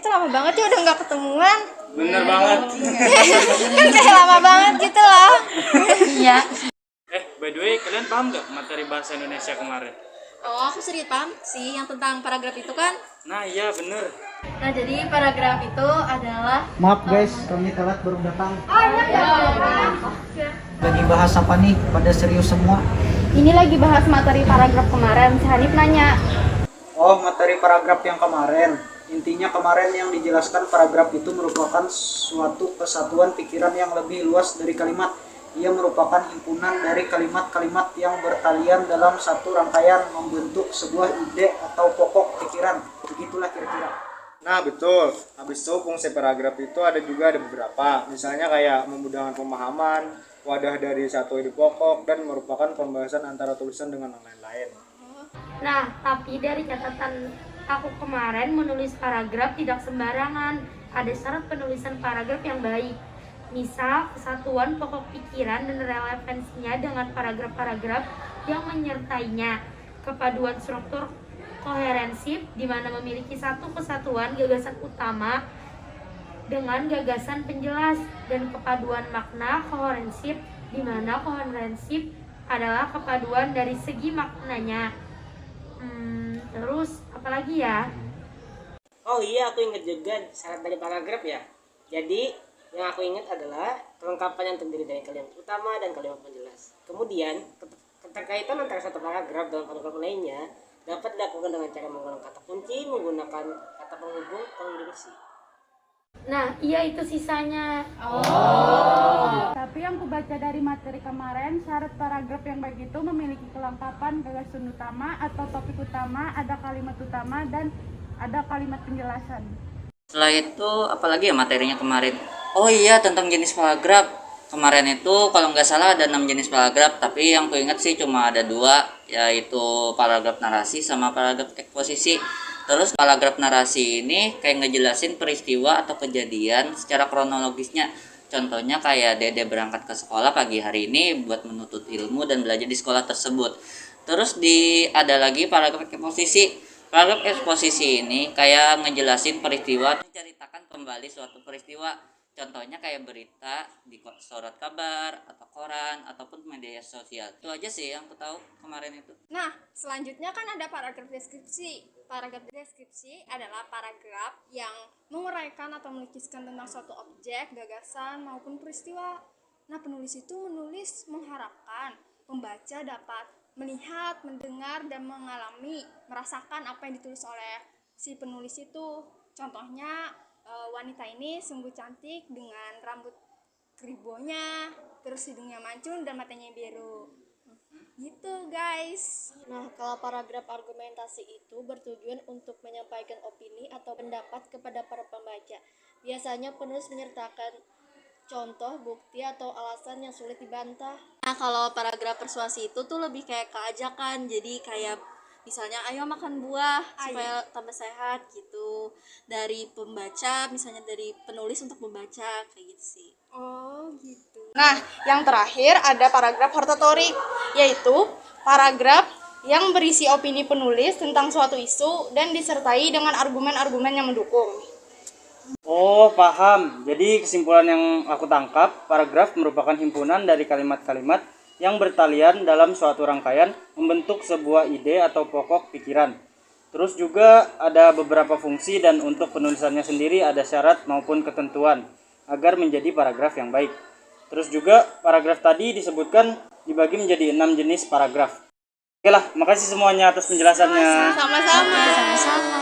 lama banget ya udah nggak ketemuan. Bener banget. Kan kayak lama banget gitu loh. Iya. By the way, kalian paham nggak materi bahasa Indonesia kemarin? Oh, aku sedikit paham sih yang tentang paragraf itu kan. Nah iya bener. Nah, jadi paragraf itu adalah Maaf guys, kami telat baru datang. ya. Lagi bahas apa nih? Pada serius semua? Ini lagi bahas materi paragraf kemarin. Si Hanif nanya. Oh, materi paragraf yang kemarin. Intinya kemarin yang dijelaskan paragraf itu merupakan suatu kesatuan pikiran yang lebih luas dari kalimat. Ia merupakan himpunan dari kalimat-kalimat yang bertalian dalam satu rangkaian membentuk sebuah ide atau pokok pikiran. Begitulah kira-kira. Nah betul, habis itu fungsi paragraf itu ada beberapa, misalnya kayak memudahkan pemahaman, wadah dari satu ide pokok, dan merupakan pembahasan antara tulisan dengan yang lain-lain. Nah, tapi dari catatan aku kemarin menulis paragraf tidak sembarangan. Ada syarat penulisan paragraf yang baik. Misal, kesatuan pokok pikiran dan relevansinya dengan paragraf-paragraf yang menyertainya. Kepaduan struktur koherensif di mana memiliki satu kesatuan gagasan utama dengan gagasan penjelas, dan kepaduan makna koherensif di mana koherensif adalah kepaduan dari segi maknanya. Terus apalagi ya? Oh iya, aku ingat juga syarat dari paragraf ya. Jadi yang aku ingat adalah kelengkapan yang terdiri dari kalimat utama dan kalimat penjelas. Kemudian keterkaitan antara satu paragraf dengan paragraf lainnya dapat dilakukan dengan cara menggunakan kata kunci, menggunakan kata penghubung, konjungsi. Nah, iya itu sisanya. Tapi yang kubaca dari materi kemarin, syarat paragraf yang baik itu memiliki kelengkapan gagasan utama atau topik utama, ada kalimat utama, dan ada kalimat penjelasan. Setelah itu apalagi ya materinya kemarin? Oh iya, tentang jenis paragraf. Kemarin itu kalau nggak salah ada 6 jenis paragraf, tapi yang kuingat sih cuma ada 2, yaitu paragraf narasi sama paragraf eksposisi. Terus paragraf narasi ini kayak ngejelasin peristiwa atau kejadian secara kronologisnya. Contohnya kayak Dede berangkat ke sekolah pagi hari ini buat menuntut ilmu dan belajar di sekolah tersebut. Terus ada lagi paragraf eksposisi. Paragraf eksposisi ini kayak ngejelasin peristiwa, menceritakan kembali suatu peristiwa. Contohnya kayak berita di surat kabar atau koran ataupun media sosial. Itu aja sih yang aku tahu kemarin itu. Nah, selanjutnya kan ada paragraf deskripsi. Paragraf deskripsi adalah paragraf yang menguraikan atau melukiskan tentang suatu objek, gagasan maupun peristiwa. Nah, penulis itu menulis mengharapkan pembaca dapat melihat, mendengar, dan merasakan apa yang ditulis oleh si penulis itu. Contohnya, wanita ini sungguh cantik dengan rambut keribonya, terus hidungnya mancung dan matanya biru. Gitu guys. Nah, kalau paragraf argumentasi itu bertujuan untuk menyampaikan opini atau pendapat kepada para pembaca. Biasanya penulis menyertakan contoh, bukti, atau alasan yang sulit dibantah. Nah, kalau paragraf persuasi itu tuh lebih kayak keajakan. Jadi kayak misalnya ayo makan buah supaya tambah sehat gitu. Dari pembaca, misalnya dari penulis untuk membaca kayak gitu sih. Oh, gitu. Nah, yang terakhir ada paragraf hortatorik, yaitu paragraf yang berisi opini penulis tentang suatu isu dan disertai dengan argumen-argumen yang mendukung. Oh paham, jadi kesimpulan yang aku tangkap, paragraf merupakan himpunan dari kalimat-kalimat yang bertalian dalam suatu rangkaian membentuk sebuah ide atau pokok pikiran. Terus juga ada beberapa fungsi dan untuk penulisannya sendiri ada syarat maupun ketentuan agar menjadi paragraf yang baik. Terus juga paragraf tadi disebutkan dibagi menjadi 6 jenis paragraf. Oke lah, makasih semuanya atas penjelasannya. Sama-sama. Sama-sama.